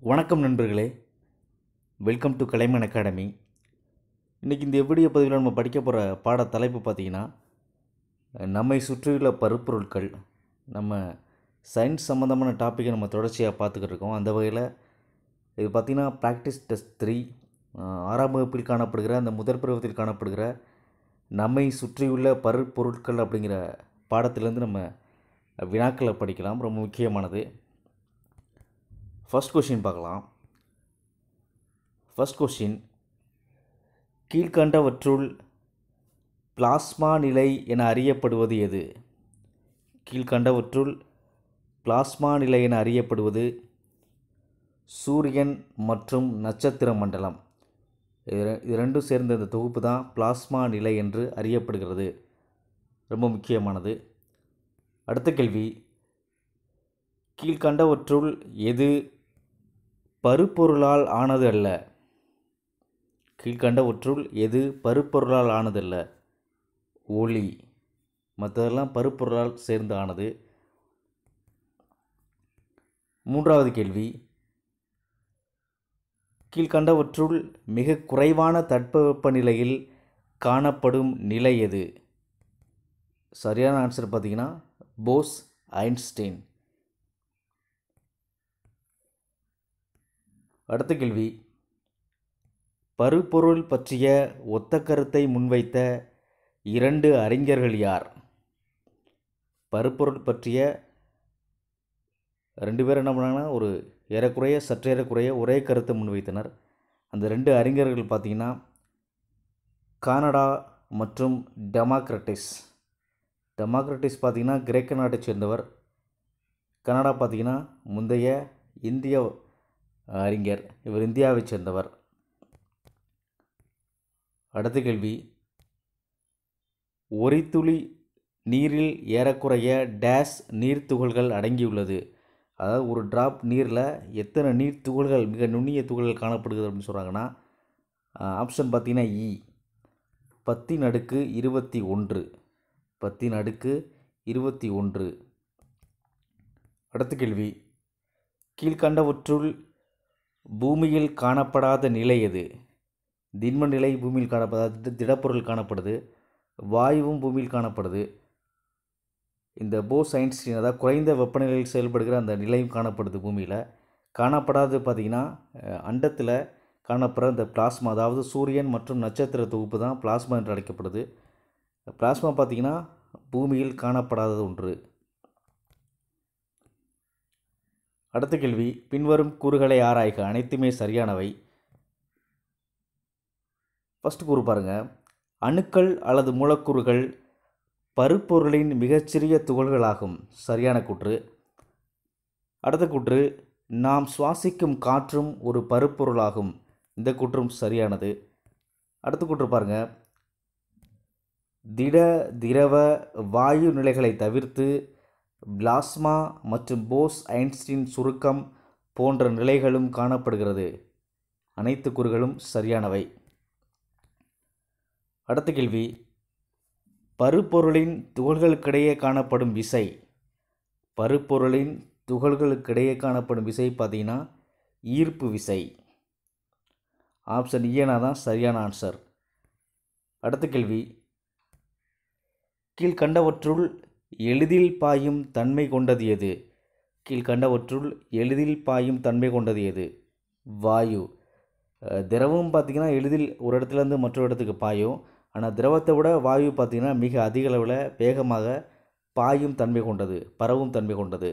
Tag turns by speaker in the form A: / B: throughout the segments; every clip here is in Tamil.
A: வணக்கம் நண்பர்களே, வெல்கம் டு கலைமன் அகாடமி. இன்றைக்கி இந்த வீடியோ பதிவில் நம்ம படிக்க போகிற பாட தலைப்பு பார்த்திங்கன்னா, நம்மை சுற்றியுள்ள பருப்பொருட்கள். நம்ம சயின்ஸ் சம்மந்தமான டாப்பிக்கை நம்ம தொடர்ச்சியாக பார்த்துக்கிட்டு இருக்கோம். அந்த வகையில் இது பார்த்திங்கன்னா ப்ராக்டிஸ் டெஸ்ட் 3 6ஆம் வகுப்பில் காணப்படுகிற அந்த முதற் பருவத்தில் காணப்படுகிற நம்மை சுற்றியுள்ள பருப்பொருட்கள் அப்படிங்கிற பாடத்திலேருந்து நம்ம வினாக்களை படிக்கலாம். ரொம்ப முக்கியமானது. ஃபர்ஸ்ட் கொஷின் பார்க்கலாம். ஃபர்ஸ்ட் கொஷின், கீழ்கண்டவற்றுள் பிளாஸ்மா நிலை என அறியப்படுவது எது? கீழ்கண்டவற்றுள் பிளாஸ்மா நிலை என அறியப்படுவது சூரியன் மற்றும் நட்சத்திர மண்டலம். இது ரெண்டும் சேர்ந்த இந்த தொகுப்பு தான் பிளாஸ்மா நிலை என்று அறியப்படுகிறது. ரொம்ப முக்கியமானது. அடுத்த கேள்வி, கீழ்கண்டவற்றுள் எது பருப்பொருளால் ஆனது அல்ல? கீழ்கண்டவற்றுள் எது பருப்பொருளால் ஆனதல்ல? ஒளி. மற்றதெல்லாம் பருப்பொருளால் சேர்ந்து ஆனது. மூன்றாவது கேள்வி, கீழ்கண்டவற்றுள் மிக குறைவான தட்பவெப்பநிலையில் காணப்படும் நிலை எது? சரியான ஆன்சர் பார்த்தீங்கன்னா போஸ் ஐன்ஸ்டீன். அடுத்த கேள்வி, பருப்பொருள் பற்றிய ஒத்த கருத்தை முன்வைத்த 2 அறிஞர்கள் யார்? பருப்பொருள் பற்றிய 2 பேர் என்ன பண்ணாங்கன்னா சற்றேறக்குறைய ஒரே கருத்தை முன்வைத்தனர். அந்த 2 அறிஞர்கள் பார்த்திங்கன்னா கானடா மற்றும் டெமோக்ரட்டிஸ். டெமோக்ரட்டிஸ் பார்த்திங்கன்னா கிரேக்க நாட்டை சேர்ந்தவர். கனடா பார்த்திங்கன்னா முந்தைய இந்திய அறிஞர். இவர் இந்தியாவை சேர்ந்தவர். அடுத்த கேள்வி, ஒரு துளி நீரில் ஏறக்குறைய டேஸ் நீர்த்துகள்கள் அடங்கியுள்ளது. அதாவது ஒரு டிராப் நீரில் எத்தனை நீர் துகள்கள், மிக நுண்ணிய துகள்கள் காணப்படுகிறது அப்படின்னு சொல்கிறாங்கன்னா, ஆப்ஷன் பார்த்திங்கன்னா இ 10^21. 10^21. அடுத்த கேள்வி, கீழ்கண்டவற்றுள் பூமியில் காணப்படாத நிலை எது? திண்ம நிலை பூமியில் காணப்படாது, திடப்பொருள் காணப்படுது. வாயுவும் பூமியில் காணப்படுது. இந்த போஸ் ஐன்ஸ்டீன், அதாவது குறைந்த வெப்பநிலையில் செயல்படுகிற அந்த நிலையும் காணப்படுது. பூமியில் காணப்படாது பார்த்திங்கன்னா அண்டத்தில் காணப்படுற இந்த பிளாஸ்மா, அதாவது சூரியன் மற்றும் நட்சத்திர தொகுப்பு தான் பிளாஸ்மா என்று அழைக்கப்படுது. பிளாஸ்மா பார்த்திங்கன்னா பூமியில் காணப்படாதது ஒன்று. அடுத்த கேள்வி, பின்வரும் கூறுகளை ஆராய்க. அனைத்துமே சரியானவை. ஃபஸ்ட் கூறு பாருங்கள், அணுக்கள் அல்லது மூலக்கூறுகள் பருப்பொருளின் மிகச்சிறிய துகள்களாகும். சரியான கூற்று. அடுத்த கூற்று, நாம் சுவாசிக்கும் காற்றும் ஒரு பருப்பொருளாகும். இந்த கூற்றும் சரியானது. அடுத்த கூற்று பாருங்கள், திட திரவ வாயு நிலைகளை தவிர்த்து பிளாஸ்மா மற்றும் போஸ் ஐன்ஸ்டீன் சுருக்கம் போன்ற நிலைகளும் காணப்படுகிறது. அனைத்து கூறுகளும் சரியானவை. அடுத்த கேள்வி, பருப்பொருளின் துகள்களுக்கிடையே காணப்படும் விசை. பருப்பொருளின் துகள்களுக்கிடையே காணப்படும் விசை பார்த்தீங்கன்னா ஈர்ப்பு விசை. ஆப்ஷன் ஏனா தான் சரியான ஆன்சர். அடுத்த கேள்வி, கீழ்கண்டவற்றுள் எளிதில் பாயும் தன்மை கொண்டது எது? கீழ்கண்டவற்றுள் எளிதில் பாயும் தன்மை கொண்டது எது? வாயு. திரவம் பார்த்திங்கன்னா எளிதில் ஒரு இடத்துலேருந்து மற்றொரு இடத்துக்கு பாயும். ஆனால் திரவத்தை விட வாயு பார்த்திங்கன்னா மிக அதிக அளவில் வேகமாக பாயும் தன்மை கொண்டது, பரவும் தன்மை கொண்டது.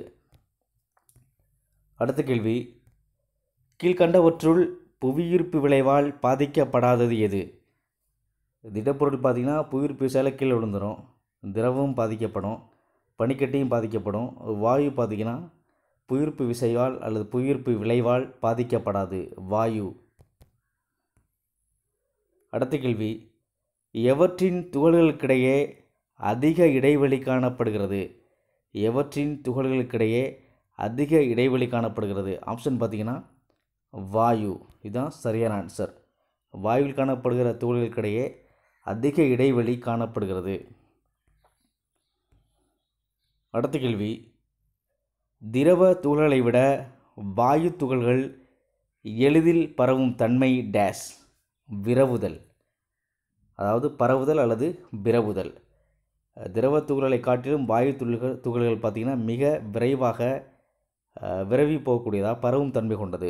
A: அடுத்த கேள்வி, கீழ்கண்டவற்றுள் புவியீர்ப்பு விளைவால் பாதிக்கப்படாதது எது? திடப்பொருள் பார்த்திங்கன்னா புவியீர்ப்பு விசையால் கீழே விழுந்துடும். திரவமும் பாதிக்கப்படும், பனிக்கட்டியும் பாதிக்கப்படும். வாயு பார்த்திங்கன்னா புவியீர்ப்பு விசையால் அல்லது புவியீர்ப்பு விளைவால் பாதிக்கப்படாது, வாயு. அடுத்த கேள்வி, எவற்றின் துகள்களுக்கிடையே அதிக இடைவெளி காணப்படுகிறது? எவற்றின் துகள்களுக்கிடையே அதிக இடைவெளி காணப்படுகிறது? ஆப்ஷன் பார்த்திங்கன்னா வாயு. இதுதான் சரியான ஆன்சர். வாயுவில் காணப்படுகிற துகள்களுக்கிடையே அதிக இடைவெளி காணப்படுகிறது. அடுத்த கேள்வி, திரவ துகள்களை விட வாயு துகள்கள் எளிதில் பரவும் தன்மை டேஸ் விரவுதல், அதாவது பரவுதல் அல்லது விரவுதல். திரவ துகள்களை காட்டிலும் வாயு துகள்கள் பார்த்திங்கன்னா மிக விரைவாக விரவி போகக்கூடியதாக பரவும் தன்மை கொண்டது.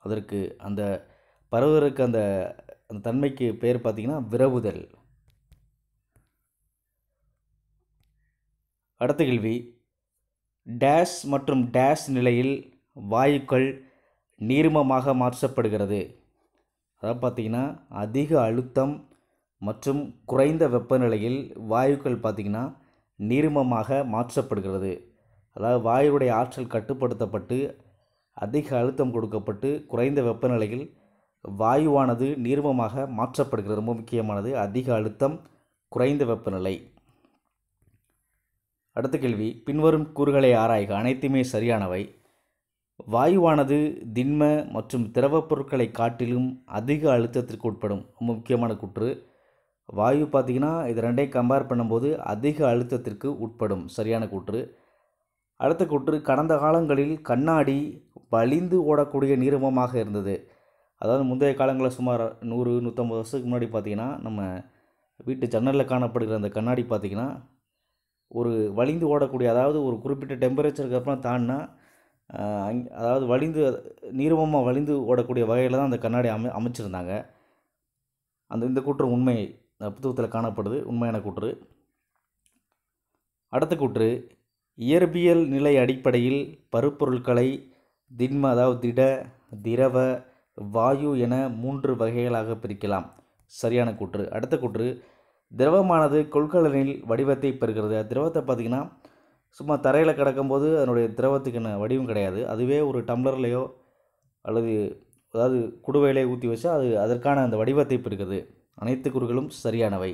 A: அதற்கு அந்த பரவுவதற்கு அந்த தன்மைக்கு பெயர் பார்த்திங்கன்னா விரவுதல். அடுத்த கேள்வி, டேஸ் மற்றும் டேஸ் நிலையில் வாயுக்கள் நீர்மமாக மாற்றப்படுகிறது. அதாவது பார்த்திங்கன்னா அதிக அழுத்தம் மற்றும் குறைந்த வெப்பநிலையில் வாயுக்கள் பார்த்திங்கன்னா நீர்மமாக மாற்றப்படுகிறது. அதாவது வாயுடைய ஆற்றல் கட்டுப்படுத்தப்பட்டு அதிக அழுத்தம் கொடுக்கப்பட்டு குறைந்த வெப்பநிலையில் வாயுவானது நீர்மமாக மாற்றப்படுகிறது. ரொம்ப முக்கியமானது, அதிக அழுத்தம் குறைந்த வெப்பநிலை. அடுத்த கேள்வி, பின்வரும் கூறுகளை ஆராய்க, அனைத்துமே சரியானவை. வாயுவானது திண்ம மற்றும் திரவப் பொருட்களை காட்டிலும் அதிக அழுத்தத்திற்கு உட்படும். ரொம்ப முக்கியமான கூற்று. வாயு பார்த்திங்கன்னா இது ரெண்டையும் கம்பேர் பண்ணும்போது அதிக அழுத்தத்திற்கு உட்படும். சரியான கூற்று. அடுத்த கூற்று, கடந்த காலங்களில் கண்ணாடி வலிந்து ஓடக்கூடிய நீர்மமாக இருந்தது. அதாவது முந்தைய காலங்களில் சுமார் 100-150 வருஷத்துக்கு முன்னாடி பார்த்திங்கன்னா நம்ம வீட்டு ஜன்னலில் காணப்படுகிற அந்த கண்ணாடி பார்த்திங்கன்னா ஒரு வலிந்து ஓடக்கூடிய, அதாவது ஒரு குறிப்பிட்ட டெம்பரேச்சருக்கு அப்புறம் தாண்டினா அதாவது வலிந்து நீர்மமாக வலிந்து ஓடக்கூடிய வகையில் தான் அந்த கண்ணாடி அமைச்சிருந்தாங்க. இந்த கூற்று உண்மை புத்தகத்தில் காணப்படுது, உண்மையான கூற்று. அடுத்த கூற்று, இயற்பியல் நிலை அடிப்படையில் பருப்பொருட்களை திண்ம, அதாவது திட, திரவ, வாயு என 3 வகைகளாக பிரிக்கலாம். சரியான கூற்று. அடுத்த கூற்று, திரவமானது கொள்கலனில் வடிவத்தை பெறுகிறது. திரவத்தை பார்த்திங்கன்னா சும்மா தரையில் கிடக்கும்போது அதனுடைய திரவத்துக்கான வடிவம் கிடையாது. அதுவே ஒரு டம்ளர்லையோ அல்லது அதாவது குடுவையிலே ஊற்றி வச்சா அது அதற்கான அந்த வடிவத்தை பெறுகிறது. அனைத்து கூறுகளும் சரியானவை.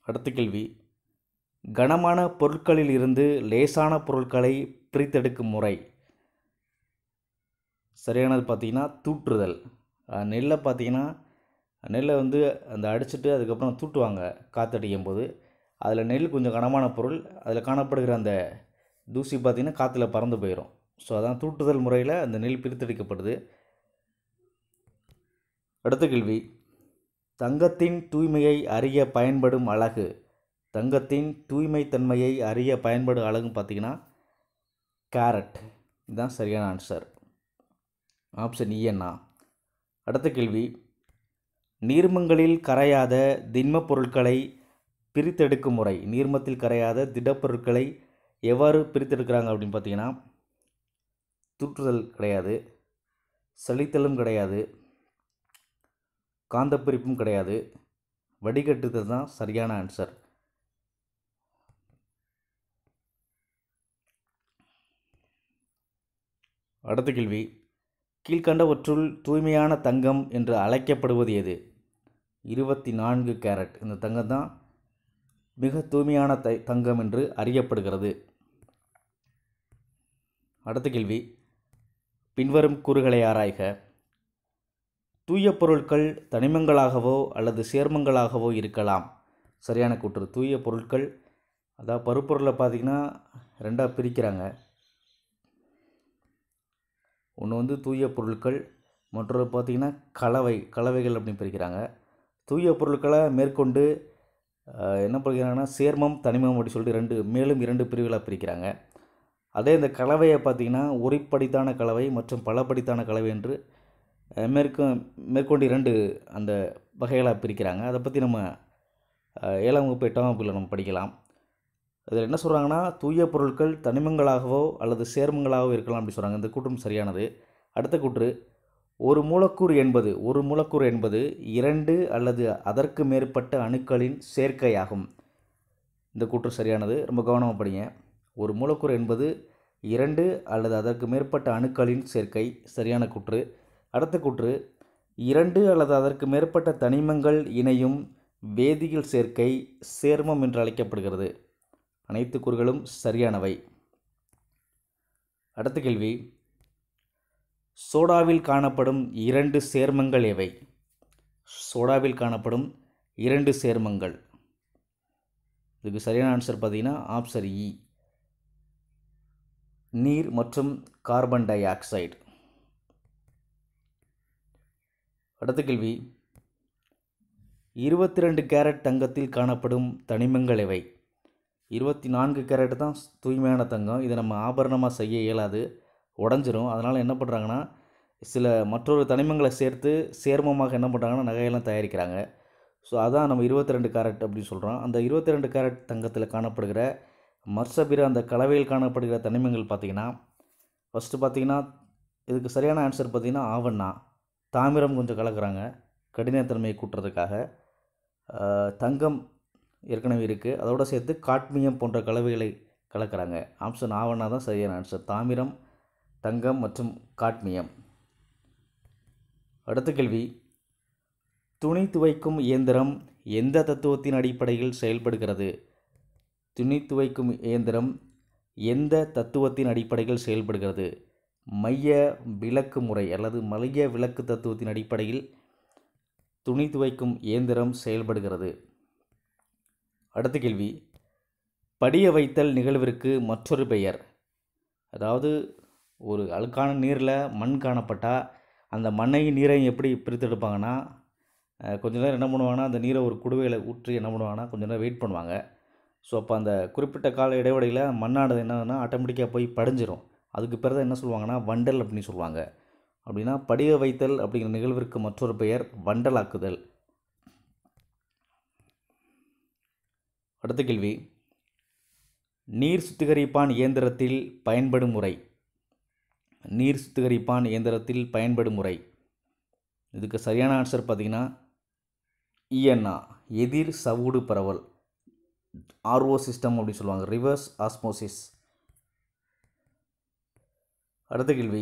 A: அடுத்த கேள்வி, கனமான பொருட்களில் இருந்து லேசான பொருட்களை பிரித்தெடுக்கும் முறை. சரியானது பார்த்திங்கன்னா தூற்றுதல். நெல்லை பார்த்திங்கன்னா நெல்லை அந்த அடிச்சுட்டு அதுக்கப்புறம் தூட்டுவாங்க காற்றடிக்கும் போது. அதில் நெல் கொஞ்சம் கனமான பொருள், அதில் காணப்படுகிற அந்த தூசி பார்த்திங்கன்னா காற்றுல பறந்து போயிடும். ஸோ அதான் தூட்டுதல் முறையில் அந்த நெல் பிரித்தெடுக்கப்படுது. அடுத்த கேள்வி, தங்கத்தின் தூய்மையை அறிய பயன்படும் அலகு. தங்கத்தின் தூய்மை தன்மையை அறிய பயன்படும் அலகு பார்த்திங்கன்னா கேரட். இதுதான் சரியான ஆன்சர், ஆப்ஷன் இஎன்னா. அடுத்த கேள்வி, நீர்மங்களில் கரையாத திண்ம பொருட்களை பிரித்தெடுக்கும் முறை. நீர்மத்தில் கரையாத திடப்பொருட்களை எவ்வாறு பிரித்தெடுக்கிறாங்க அப்படின்னு பார்த்தீங்கன்னா தூற்றுதல் கிடையாது, சலித்தலும் கிடையாது, காந்தப்பிரிப்பும் கிடையாது, வடிகட்டுதல் தான் சரியான ஆன்சர். அடுத்த கேள்வி, கீழ்கண்டவற்றுள் தூய்மையான தங்கம் என்று அழைக்கப்படுவது எது? 24 கேரட். இந்த தங்கம் தான் மிக தூய்மையான தங்கம் என்று அறியப்படுகிறது. அடுத்த கேள்வி, பின்வரும் கூறுகளை ஆராய்க. தூய பொருட்கள் தனிமங்களாகவோ அல்லது சேர்மங்களாகவோ இருக்கலாம். சரியான கூற்று. தூய பொருட்கள், அதாவது பருப்பொருளை பார்த்திங்கன்னா ரெண்டாக பிரிக்கிறாங்க. ஒன்று தூய பொருட்கள், மற்றொரு பார்த்திங்கன்னா கலவைகள் அப்படின்னு பிரிக்கிறாங்க. தூய பொருட்களை மேற்கொண்டு என்ன பண்ணுறாங்கன்னா சேர்மம் தனிமம் அப்படி சொல்லிட்டு மேலும் 2 பிரிவுகளாக பிரிக்கிறாங்க. அதே இந்த கலவையை பார்த்திங்கன்னா ஒருபடித்தான கலவை மற்றும் பலபடித்தான கலவை என்று மேற்கொண்டு 2 அந்த வகைகளாக பிரிக்கிறாங்க. அதை பற்றி நம்ம 7ஆம் வகுப்பு 8ஆம் வகுப்பில் நம்ம படிக்கலாம். அதில் என்ன சொல்கிறாங்கன்னா தூய பொருட்கள் தனிமங்களாகவோ அல்லது சேர்மங்களாகவோ இருக்கலாம் அப்படி சொல்கிறாங்க. இந்த கூற்றும் சரியானது. அடுத்த கூற்று, ஒரு மூலக்கூறு என்பது 2 அல்லது அதற்கு மேற்பட்ட அணுக்களின் சேர்க்கையாகும். இந்த கூற்று சரியானது, ரொம்ப கவனமாக படிங்க. ஒரு மூலக்கூறு என்பது 2 அல்லது அதற்கு மேற்பட்ட அணுக்களின் சேர்க்கை. சரியான கூற்று. அடுத்த கூற்று, 2 அல்லது அதற்கு மேற்பட்ட தனிமங்கள் இணையும் வேதியியல் சேர்க்கை சேர்மம் என்று அழைக்கப்படுகிறது. அனைத்து கூறுகளும் சரியானவை. அடுத்த கேள்வி, சோடாவில் காணப்படும் 2 சேர்மங்கள் எவை? சோடாவில் காணப்படும் 2 சேர்மங்கள். இதுக்கு சரியான ஆன்சர் பார்த்தீங்கன்னா ஆப்ஷன் இ, நீர் மற்றும் கார்பன் டை ஆக்சைடு. அடுத்த கேள்வி, 22 கேரட் தங்கத்தில் காணப்படும் தனிமங்கள் எவை? 24 கேரட் தான் தூய்மையான தங்கம். இதை நம்ம ஆபரணமாக செய்ய இயலாது, உடஞ்சிரும். அதனால் என்ன பண்ணுறாங்கன்னா, சில மற்றொரு தனிமங்களை சேர்த்து சேர்மமாக என்ன பண்ணுறாங்கன்னா நகையெல்லாம் தயாரிக்கிறாங்க. ஸோ அதான் நம்ம 22 கேரட் அப்படின்னு சொல்கிறோம். அந்த 22 கேரட் தங்கத்தில் காணப்படுகிற மற்ற பிற அந்த கலவையில் காணப்படுகிற தனிமங்கள் பார்த்திங்கன்னா, ஃபஸ்ட்டு பார்த்திங்கன்னா இதுக்கு சரியான ஆன்சர் பார்த்திங்கன்னா ஆவண்ணா. தாமிரம் கொஞ்சம் கலக்கிறாங்க கடினத்தன்மையை கூட்டுறதுக்காக. தங்கம் ஏற்கனவே இருக்குது, அதோடு சேர்த்து காட்மியம் போன்ற கலவைகளை கலக்கிறாங்க. ஆப்ஷன் ஆவண்ணா தான் சரியான ஆன்சர். தாமிரம், தங்கம் மற்றும் காட்மியம். அடுத்த கேள்வி, துணி துவைக்கும் இயந்திரம் எந்த தத்துவத்தின் அடிப்படையில் செயல்படுகிறது? துணி துவைக்கும் இயந்திரம் எந்த தத்துவத்தின் அடிப்படையில் செயல்படுகிறது? மைய விலக்கு முறை அல்லது மைய விலக்கு தத்துவத்தின் அடிப்படையில் துணி துவைக்கும் இயந்திரம் செயல்படுகிறது. அடுத்த கேள்வி, படிய வைத்தல் நிகழ்விற்கு மற்றொரு பெயர். அதாவது ஒரு அழுக்கான நீரில் மண் காணப்பட்டால் அந்த மண்ணையும் நீரையும் எப்படி பிரித்தெடுப்பாங்கன்னா, கொஞ்ச நேரம் என்ன பண்ணுவாங்கன்னா அந்த நீரை ஒரு குடுவையில் ஊற்றி என்ன பண்ணுவாங்கன்னா கொஞ்ச நேரம் வெயிட் பண்ணுவாங்க. ஸோ அப்போ அந்த குறிப்பிட்ட கால இடைவெளியில் மண்ணானது என்னன்னா ஆட்டோமேட்டிக்காக போய் படிஞ்சிரும். அதுக்கு பிறகு என்ன சொல்லுவாங்கன்னா வண்டல் அப்படின்னு சொல்லுவாங்க. அப்படின்னா படிய வைத்தல் அப்படிங்கிற நிகழ்விற்கு மற்றொரு பெயர் வண்டலாக்குதல். அடுத்த கேள்வி, நீர் சுத்திகரிப்பான் இயந்திரத்தில் பயன்படும் முறை. நீர் சுத்திகரிப்பான் இயந்திரத்தில் பயன்படும் முறை. இதுக்கு சரியான ஆன்சர் பார்த்திங்கன்னா இஎன்ஆ, எதிர் சவுடு பரவல். ஆர்ஓ சிஸ்டம் அப்படின்னு சொல்லுவாங்க, ரிவர்ஸ் ஆஸ்மோசிஸ். அடுத்த கேள்வி,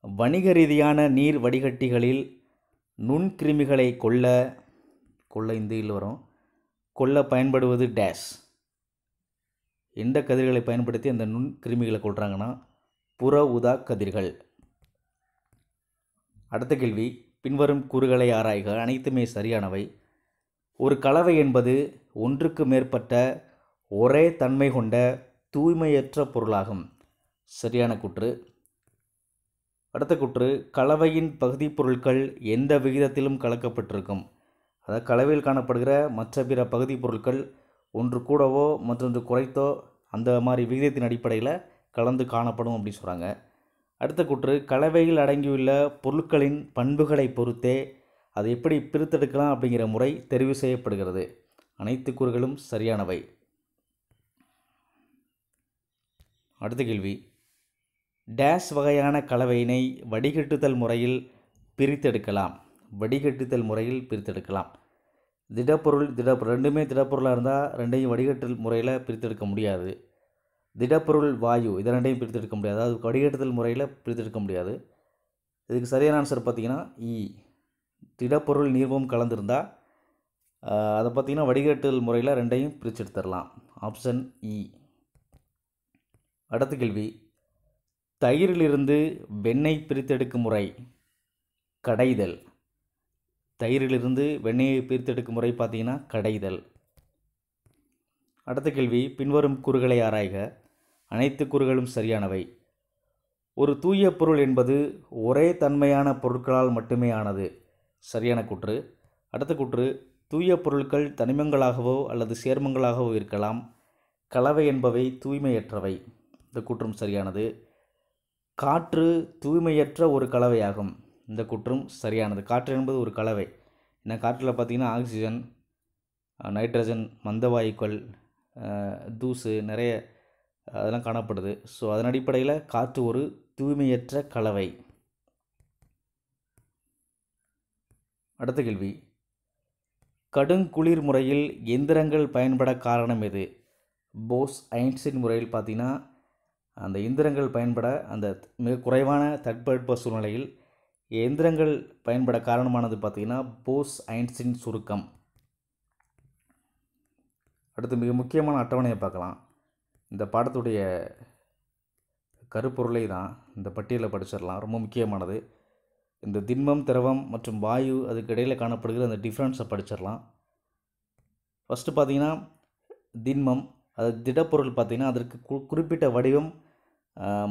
A: வணிக ரீதியான நீர் வடிகட்டிகளில் நுண்கிருமிகளை கொல்ல இந்தியில் வரும், கொல்ல பயன்படுவது டேஷ். எந்த கதிர்களை பயன்படுத்தி அந்த நுண்கிருமிகளை கொள்கிறாங்கன்னா புற ஊதா கதிர்கள். அடுத்த கேள்வி, பின்வரும் கூறுகளை ஆராய்க, அனைத்துமே சரியானவை. ஒரு கலவை என்பது ஒன்றுக்கு மேற்பட்ட ஒரே தன்மை கொண்ட தூய்மையற்ற பொருளாகும். சரியான கூற்று. அடுத்த கூற்று, கலவையின் பகுதி பொருட்கள் எந்த விகிதத்திலும் கலக்கப்பட்டிருக்கும். அதாவது கலவையில் காணப்படுகிற மற்ற பிற பகுதி பொருட்கள் ஒன்று கூடவோ மற்றொன்று குறைத்தோ அந்த மாதிரி விகிதத்தின் அடிப்படையில் கலந்து காணப்படும் அப்படின்னு சொல்கிறாங்க. அடுத்த கூற்று, கலவையில் அடங்கியுள்ள பொருட்களின் பண்புகளை பொறுத்தே அதை எப்படி பிரித்தெடுக்கலாம் அப்படிங்கிற முறை தெரிவு செய்யப்படுகிறது. அனைத்து கூறுகளும் சரியானவை. அடுத்த கேள்வி, டேஷ் வகையான கலவையினை வடிகட்டுதல் முறையில் பிரித்தெடுக்கலாம். வடிகட்டுதல் முறையில் பிரித்தெடுக்கலாம். திடப்பொருள் ரெண்டுமே திடப்பொருளாக இருந்தால் ரெண்டையும் வடிகட்டல் முறையில் பிரித்தெடுக்க முடியாது. திடப்பொருள் வாயு இதை ரெண்டையும் பிரித்தெடுக்க முடியாது, அதாவது வடிகட்டுதல் முறையில் பிரித்தெடுக்க முடியாது. இதுக்கு சரியான ஆன்சர் பார்த்திங்கன்னா இ, திடப்பொருள் நீர்மம் கலந்துருந்தால் அதை பார்த்திங்கன்னா வடிகட்டுதல் முறையில் ரெண்டையும் பிரித்து எடுத்துடலாம். ஆப்ஷன் இ. அடுத்த கேள்வி, தயிரிலிருந்து வெண்ணெய் பிரித்தெடுக்கும் முறை கடைதல். தயிரிலிருந்து வெண்ணெயை பிரித்தெடுக்கும் முறை பார்த்திங்கன்னா கடைதல். அடுத்த கேள்வி, பின்வரும் கூறுகளை ஆராய்க, அனைத்து கூறுகளும் சரியானவை. ஒரு தூய பொருள் என்பது ஒரே தன்மையான பொருட்களால் மட்டுமே ஆனது. சரியான கூற்று. அடுத்த கூற்று, தூய பொருட்கள் தனிமங்களாகவோ அல்லது சேர்மங்களாகவோ இருக்கலாம். கலவை என்பவை தூய்மையற்றவை. இந்த கூற்றும் சரியானது. காற்று தூய்மையற்ற ஒரு கலவையாகும். இந்த கூற்றும் சரியானது. காற்று என்பது ஒரு கலவை. ஏன்னா காற்றில் பார்த்திங்கன்னா ஆக்சிஜன், நைட்ரஜன், மந்தவாயுக்கள், தூசு நிறைய அதெல்லாம் காணப்படுது. ஸோ அதன் அடிப்படையில் காற்று ஒரு தூய்மையற்ற கலவை. அடுத்த கேள்வி, கடுங்குளிர் முறையில் எந்திரங்கள் பயன்பட காரணம் எது? போஸ் ஐன்ஸ்டீன் முறையில் பார்த்திங்கன்னா அந்த எந்திரங்கள் பயன்பட அந்த மிக குறைவான தட்பவெட்ப சூழ்நிலையில் எந்திரங்கள் பயன்பட காரணமானது பார்த்திங்கன்னா போஸ் ஐன்ஸ்டீன் சுருக்கம். அடுத்து மிக முக்கியமான அட்டவணையை பார்க்கலாம். இந்த பாடத்துடைய கருப்பொருளை தான் இந்த பட்டியலில் படிச்சிடலாம், ரொம்ப முக்கியமானது. இந்த திண்மம், திரவம் மற்றும் வாயு அதுக்கு இடையில் காணப்படுகிற அந்த டிஃப்ரென்ஸை படிச்சிடலாம். ஃபஸ்ட்டு பார்த்திங்கன்னா திண்மம், அது திடப்பொருள் பார்த்திங்கன்னா அதற்கு குறிப்பிட்ட வடிவம்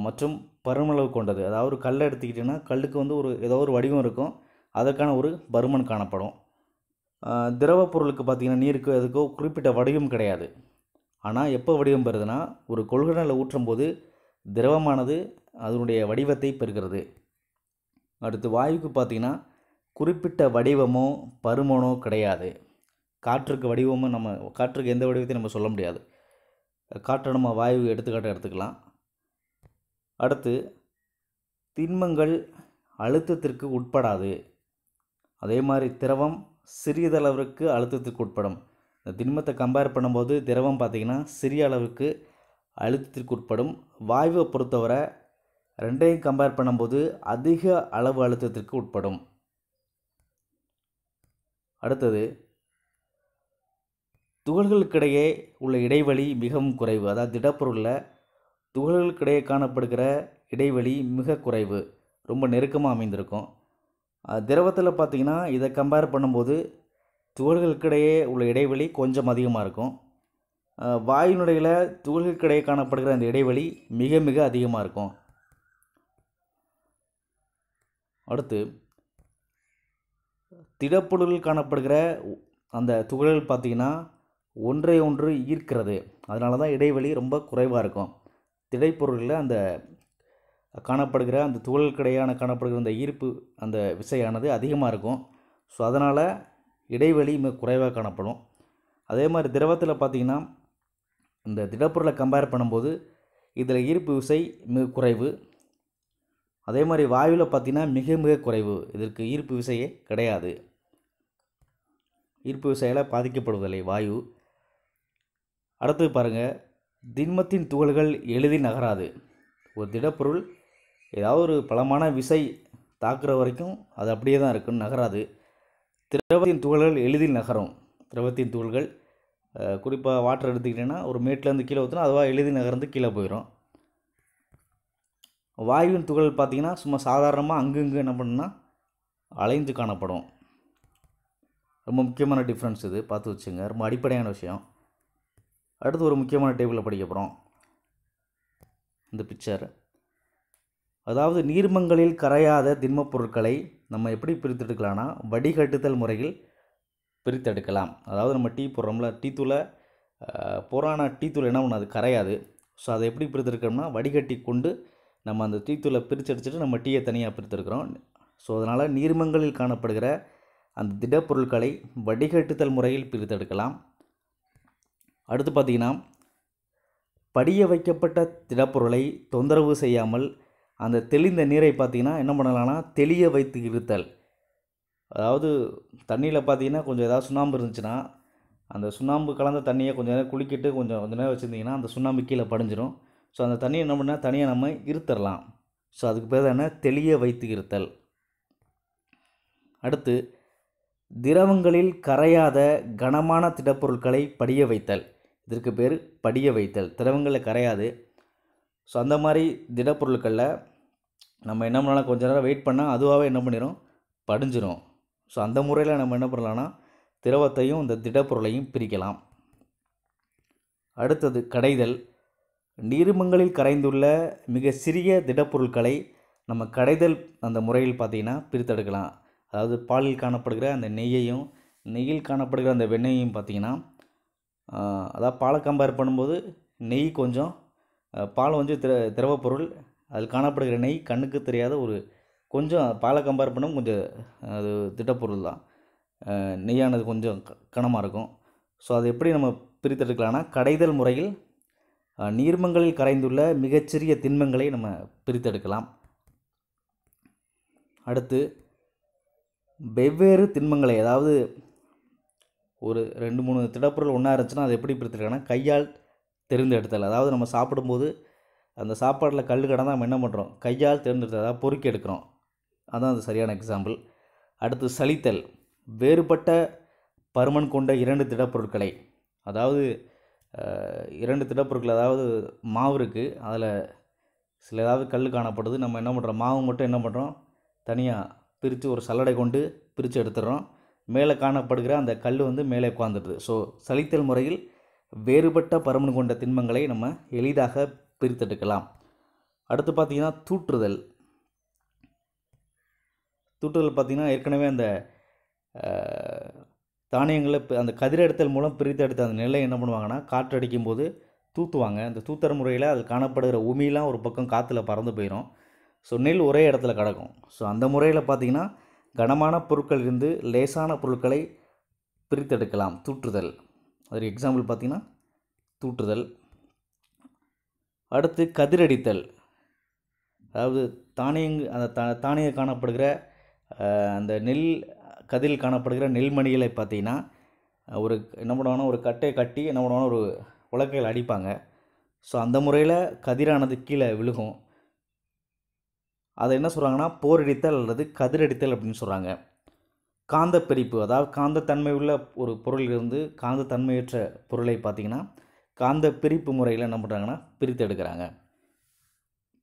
A: மற்றும் பருமளவு கொண்டது. அதாவது ஒரு கல்லை எடுத்துக்கிட்டிங்கன்னா கல்லுக்கு வந்து ஏதோ ஒரு வடிவம் இருக்கும், அதற்கான ஒரு பருமன் காணப்படும். திரவ பொருளுக்கு பார்த்திங்கன்னா நீருக்கு அதுக்கோ குறிப்பிட்ட வடிவம் கிடையாது. ஆனால் எப்போ வடிவம் பெறுதுன்னா ஒரு கொள்கலனில் ஊற்றும்போது திரவமானது அதனுடைய வடிவத்தை பெறுகிறது. அடுத்து வாயுக்கு பார்த்திங்கன்னா குறிப்பிட்ட வடிவமோ பருமனோ கிடையாது. காற்றுக்கு வடிவமும் காற்றுக்கு எந்த வடிவத்தையும் நம்ம சொல்ல முடியாது. காற்றை நம்ம வாயு எடுத்துக்காட்ட எடுத்துக்கலாம். அடுத்து திண்மங்கள் அழுத்தத்திற்கு உட்படாது. அதே மாதிரி திரவம் சிறியதளவிற்கு அழுத்தத்திற்கு உட்படும். இந்த திண்மத்தை கம்பேர் பண்ணும்போது திரவம் பார்த்திங்கன்னா சிறிய அளவுக்கு அழுத்தத்திற்கு உட்படும். வாயுவை பொறுத்தவரை ரெண்டையும் கம்பேர் பண்ணும்போது அதிக அளவு அழுத்தத்திற்கு உட்படும். அடுத்தது துகள்களுக்கிடையே உள்ள இடைவெளி மிகவும் குறைவு. அதாவது திடப்பொருளில் துகள்களுக்கிடையே காணப்படுகிற இடைவெளி மிக குறைவு, ரொம்ப நெருக்கமாக அமைந்திருக்கும். திரவத்தில் பார்த்திங்கன்னா இதை கம்பேர் பண்ணும்போது துகள்களுக்கிடையே உள்ள இடைவெளி கொஞ்சம் அதிகமாக இருக்கும். வாயுனுடையில் துகள்களுக்கிடையே காணப்படுகிற அந்த இடைவெளி மிக மிக அதிகமாக இருக்கும். அடுத்து திடப்பொருளில் காணப்படுகிற அந்த துகள்கள் பார்த்திங்கன்னா ஒன்றை ஒன்று ஈர்க்கிறது. அதனால தான் இடைவெளி ரொம்ப குறைவாக இருக்கும். திடப்பொருளில் அந்த காணப்படுகிற அந்த துகள்களுக்கிடையான காணப்படுகிற அந்த ஈர்ப்பு அந்த விசையானது அதிகமாக இருக்கும். ஸோ அதனால் இடைவெளி மிக குறைவாக காணப்படும். அதே மாதிரி திரவத்தில் பார்த்திங்கன்னா இந்த திடப்பொருளை கம்பேர் பண்ணும்போது இதில் ஈர்ப்பு விசை மிக குறைவு. அதே மாதிரி வாயுவில் பார்த்திங்கன்னா மிக மிக குறைவு, இதற்கு ஈர்ப்பு விசையே கிடையாது. ஈர்ப்பு விசையால் பாதிக்கப்படுவதில்லை வாயு. அடுத்து பாருங்கள், திண்மத்தின் துகள்கள் எளிதில் நகராது. ஒரு திடப்பொருள் ஏதாவது ஒரு பலமான விசை தாக்குற வரைக்கும் அது அப்படியே தான் இருக்குன்னு நகராது. திரவத்தின் துகள்கள் எளிதில் நகரும். திரவத்தின் துகள்கள் குறிப்பாக வாட்டர் எடுத்துக்கிட்டிங்கன்னா ஒரு மேட்லேருந்து கீழே ஊற்றினா அதுவாக எளிதில் நகர்ந்து கீழே போயிடும். வாயுவின் துகள் பார்த்திங்கன்னா சும்மா சாதாரணமாக அங்கங்கே என்ன பண்ணுன்னா அலைந்து காணப்படும். ரொம்ப முக்கியமான டிஃப்ரென்ஸ் இது, பார்த்து வச்சுங்க, ரொம்ப அடிப்படையான விஷயம். அடுத்து ஒரு முக்கியமான டேபிளில் படிக்க போகிறோம். இந்த பிக்சர், அதாவது நீர்மங்களில் கரையாத திண்மப் பொருட்களை நம்ம எப்படி பிரித்தெடுக்கலாம்னா வடிகட்டுதல் முறையில் பிரித்தெடுக்கலாம். அதாவது நம்ம டீ போடுறோம்ல, டீ தூளை போரான டீ தூள் என்ன பண்ணாது, கரையாது. ஸோ அதை எப்படி பிரித்தெடுக்கணும்னா வடிகட்டி கொண்டு நம்ம அந்த டீ தூளை பிரித்து அடிச்சுட்டு நம்ம டீயை தனியாக பிரித்தெடுக்கிறோம். ஸோ அதனால் நீர்மங்களில் காணப்படுகிற அந்த திடப்பொருட்களை வடிகட்டுதல் முறையில் பிரித்தெடுக்கலாம். அடுத்து பார்த்திங்கன்னா படிய வைக்கப்பட்ட திடப்பொருளை தொந்தரவு செய்யாமல் அந்த தெளிந்த நீரை பார்த்திங்கன்னா என்ன பண்ணலாம்னா தெளிய வைத்து இருத்தல். அதாவது தண்ணியில் பார்த்திங்கன்னா கொஞ்சம் ஏதாவது சுண்ணாம்பு இருந்துச்சுன்னா அந்த சுண்ணாம்பு கலந்த தண்ணியை கொஞ்சம் நேரம் குளிக்கிட்டு கொஞ்சம் நேரம் வச்சுருந்திங்கன்னா அந்த சுண்ணாம்பு கீழே படிஞ்சிடும். ஸோ அந்த தண்ணியை என்ன பண்ணால் தனியாக நம்ம இருத்தரலாம். ஸோ அதுக்கு பேர் என்ன, தெளிய வைத்து இருத்தல். அடுத்து திரவங்களில் கரையாத கனமான திடப்பொருட்களை படிய வைத்தல். இதற்கு பேர் படிய வைத்தல். திரவங்களில் கரையாது. ஸோ அந்த மாதிரி திடப்பொருட்களில் நம்ம என்ன பண்ணலாம், கொஞ்ச நேரம் வெயிட் பண்ணால் அதுவாகவே என்ன பண்ணிடும், படிஞ்சிடும். ஸோ அந்த முறையில் நம்ம என்ன பண்ணலாம்னா திரவத்தையும் இந்த திடப்பொருளையும் பிரிக்கலாம். அடுத்தது கடைதல். நீர்மங்களில் கரைந்துள்ள மிக சிறிய திடப்பொருட்களை நம்ம கடைதல் அந்த முறையில் பார்த்திங்கன்னா பிரித்தெடுக்கலாம். அதாவது பாலில் காணப்படுகிற அந்த நெய்யையும் நெய்யில் காணப்படுகிற அந்த வெண்ணெயையும் பார்த்திங்கன்னா அதாவது பாலை கம்பேர் பண்ணும்போது நெய் கொஞ்சம், பால் வந்து திரவப்பொருள், அதில் காணப்படுகிற நெய் கண்ணுக்கு தெரியாத ஒரு கொஞ்சம், பாலை கம்பேர் பண்ணும் கொஞ்சம் அது திடப்பொருள் தான், நெய்யானது கொஞ்சம் கனமாக இருக்கும். ஸோ அதை எப்படி நம்ம பிரித்தெடுக்கலாம்னா கடைதல் முறையில் நீர்மங்களில் கரைந்துள்ள மிகச்சிறிய திண்மங்களை நம்ம பிரித்தெடுக்கலாம். அடுத்து வெவ்வேறு திண்மங்களை, அதாவது ஒரு 2-3 திடப்பொருள் ஒன்றா இருந்துச்சுன்னா அதை எப்படி பிரித்தெடுக்கலாம்னா கையால் தேர்ந்தெடுத்தல். அதாவது நம்ம சாப்பிடும்போது அந்த சாப்பாட்டில் கல் கடந்தால் நம்ம என்ன பண்ணுறோம், கையால் தேர்ந்தெடுத்தல், அதாவது பொறுக்கி எடுக்கிறோம். அதுதான் அது சரியான எக்ஸாம்பிள். அடுத்து சலித்தல். வேறுபட்ட பருமன் கொண்ட 2 திடப்பொருட்களை, அதாவது 2 திடப்பொருட்கள், அதாவது மாவு இருக்குது, அதில் சில ஏதாவது கல் காணப்படுது, நம்ம என்ன பண்ணுறோம், மாவு மட்டும் என்ன பண்ணுறோம் தனியாக பிரித்து ஒரு சல்லடை கொண்டு பிரித்து எடுத்துடுறோம். மேலே காணப்படுகிற அந்த கல் வந்து மேலே உட்காந்துடுது. ஸோ சலித்தல் முறையில் வேறுபட்ட பருமன் கொண்ட திண்மங்களை நம்ம எளிதாக பிரித்தெடுக்கலாம். அடுத்து பார்த்திங்கன்னா தூற்றுதல். தூற்றுதல் பார்த்திங்கன்னா ஏற்கனவே அந்த தானியங்களை அந்த கதிரெடுத்தல் மூலம் பிரித்தெடுத்த அந்த நெல்லை என்ன பண்ணுவாங்கன்னா காற்றடிக்கும் போது தூற்றுவாங்க. அந்த தூத்துற முறையில் அதில் காணப்படுகிற உமிலாம் ஒரு பக்கம் காற்றுல பறந்து போயிடும். ஸோ நெல் ஒரே இடத்துல கிடக்கும். ஸோ அந்த முறையில் பார்த்திங்கன்னா கனமான பொருட்கள் இருந்து லேசான பொருட்களை பிரித்தெடுக்கலாம். தூற்றுதல் அதற்கு எக்ஸாம்பிள் பார்த்திங்கன்னா தூற்றுதல். அடுத்து கதிரடித்தல். அதாவது தானிய காணப்படுகிற அந்த நெல் கதிரில் காணப்படுகிற நெல்மணிகளை பார்த்திங்கன்னா என்ன பண்ணுவாங்கன்னா ஒரு கட்டையை கட்டி என்ன பண்ணுவாங்கன்னா ஒரு உலக்கையில் அடிப்பாங்க. ஸோ அந்த முறையில் கதிரானது கீழே விழுகும். அதை என்ன சொல்கிறாங்கன்னா போரடித்தல் அல்லது கதிரடித்தல் அப்படின்னு சொல்கிறாங்க. காந்த பிரிப்பு, அதாவது காந்தத்தன்மை உள்ள ஒரு பொருளிலிருந்து காந்தத்தன்மையற்ற பொருளை பார்த்திங்கன்னா காந்த பிரிப்பு முறையில் என்ன பண்ணுறாங்கன்னா பிரித்து எடுக்கிறாங்க.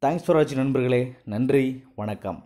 A: தேங்க்ஸ் ஃபார் வாட்சிங் நண்பர்களே. நன்றி, வணக்கம்.